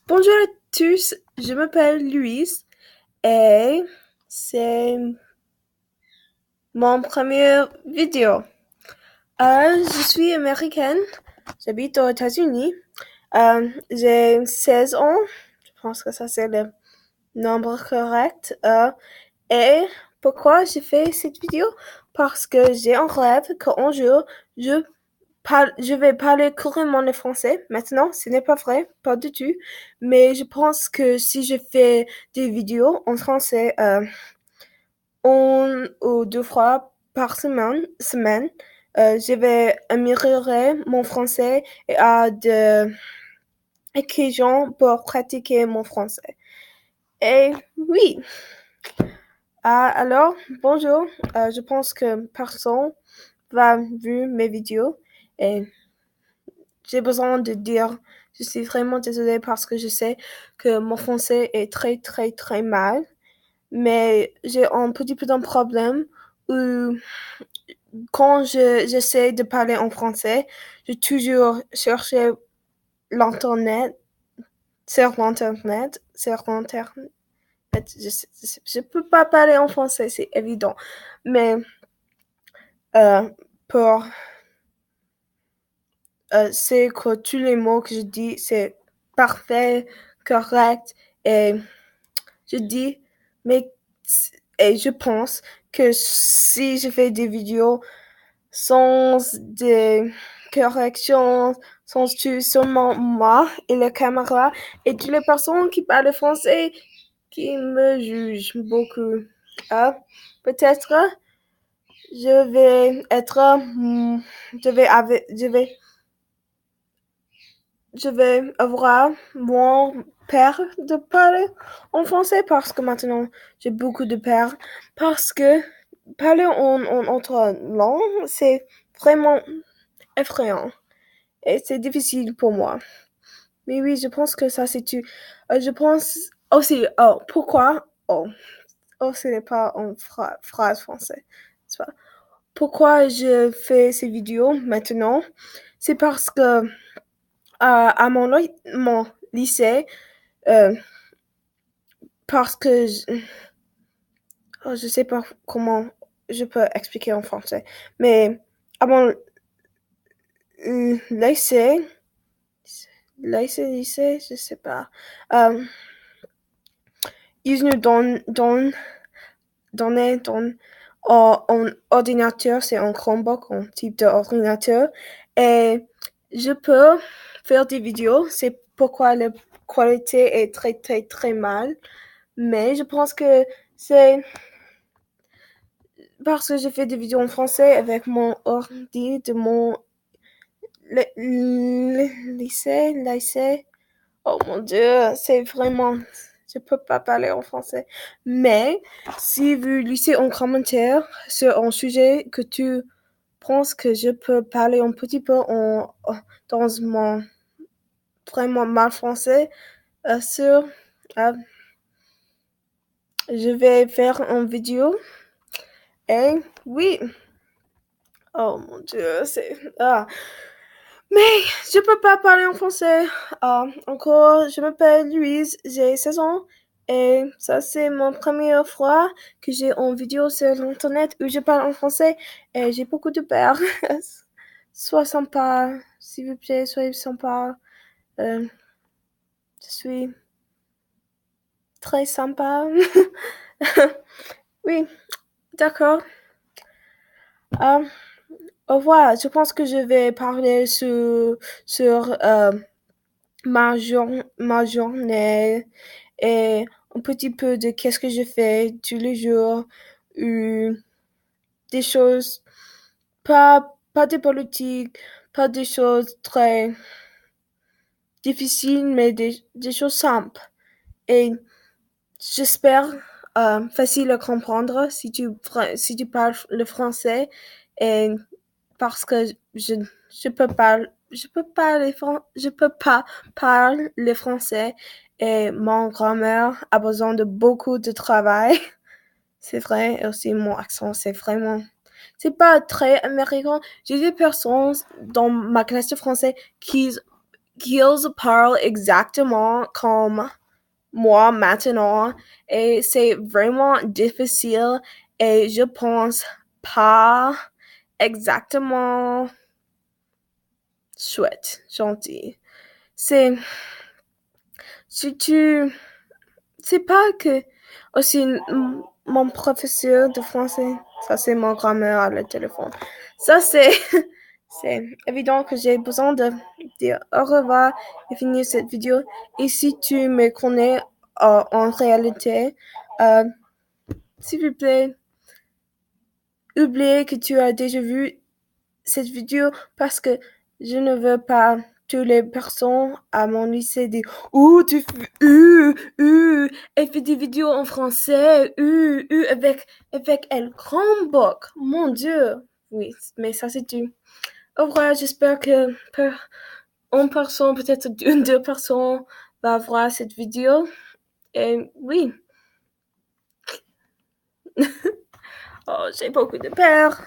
Bonjour à tous, je m'appelle Louise et c'est mon première vidéo. Je suis américaine, j'habite aux États-Unis, j'ai 16 ans, je pense que ça c'est le nombre correct. Et pourquoi j'ai fait cette vidéo? Parce que j'ai un rêve qu'un jour je vais parler couramment le français. Maintenant, ce n'est pas vrai, pas du tout. Mais je pense que si je fais des vidéos en français, une ou deux fois par semaine, je vais améliorer mon français et à de occasions pour pratiquer mon français. Et oui, alors, bonjour. Je pense que personne va vu mes vidéos et j'ai besoin de dire, je suis vraiment désolée parce que je sais que mon français est très, très, très mal. Mais j'ai un petit peu d'un problème où quand j'essaie de parler en français, je toujours chercher l'internet, sur l'internet. Je peux pas parler en français, c'est évident. Mais euh, pour c'est que tous les mots que je dis, c'est parfait, correct, et je dis, mais et je pense que si je fais des vidéos sans des corrections, sans tout, seulement moi et la caméra et toutes les personnes qui parlent français qui me jugent beaucoup. Peut-être je vais être, je vais avoir moins peur de parler en français parce que maintenant j'ai beaucoup de peur parce que parler en autre langue c'est vraiment effrayant et c'est difficile pour moi. Mais oui, je pense que ça c'est tout. Je pense aussi, pourquoi, ce n'est pas en phrase française. C'est pas. Pourquoi je fais ces vidéos maintenant? C'est parce que à mon lycée, euh, parce que je sais pas comment je peux expliquer en français, mais à mon lycée, lycée, je sais pas, ils nous donnaient un ordinateur, c'est un Chromebook, un type d'ordinateur, et je peux faire des vidéos, c'est pourquoi la qualité est très, très, très mal, mais je pense que c'est parce que je fais des vidéos en français avec mon ordi de mon lycée. Oh mon Dieu, c'est vraiment, je peux pas parler en français. Mais si vous lisez un commentaire sur un sujet que tu penses que je peux parler un petit peu dans mon vraiment mal français, sur, euh, je vais faire une vidéo. Et oui, oh mon Dieu, mais je peux pas parler en français. Encore, je m'appelle Louise, j'ai 16 ans et ça c'est mon première fois que j'ai une vidéo sur l'internet où je parle en français et j'ai beaucoup de peur. Sois sympa, s'il vous plaît, soyez sympa. Je suis très sympa. Oui, d'accord. Euh, Au revoir. Je pense que je vais parler sur ma journée et un petit peu de qu'est-ce que je fais tous les jours, ou des choses, pas de politique, pas des choses très difficiles, mais des choses simples. Et j'espère facile à comprendre si tu parles le français, et parce que je peux pas je peux pas parler le français et mon grand-mère a besoin de beaucoup de travail. C'est vrai, et aussi mon accent, c'est pas très américain. J'ai des personnes dans ma classe de français qu'ils parlent exactement comme moi maintenant et c'est vraiment difficile et je pense pas exactement chouette, gentil. C'est surtout, c'est pas que aussi mon professeur de français, ça c'est mon grand-mère à le téléphone. Ça c'est c'est évident que j'ai besoin de dire au revoir et finir cette vidéo. Et si tu me connais en réalité, euh, s'il vous plaît, oublie que tu as déjà vu cette vidéo parce que je ne veux pas toutes les personnes à mon lycée dire oh tu fais elle fait des vidéos en français avec elle grand boc mon dieu oui mais ça c'est tout au revoir j'espère que une personne peut-être une deux personnes va voir cette vidéo et oui oh j'ai beaucoup de peur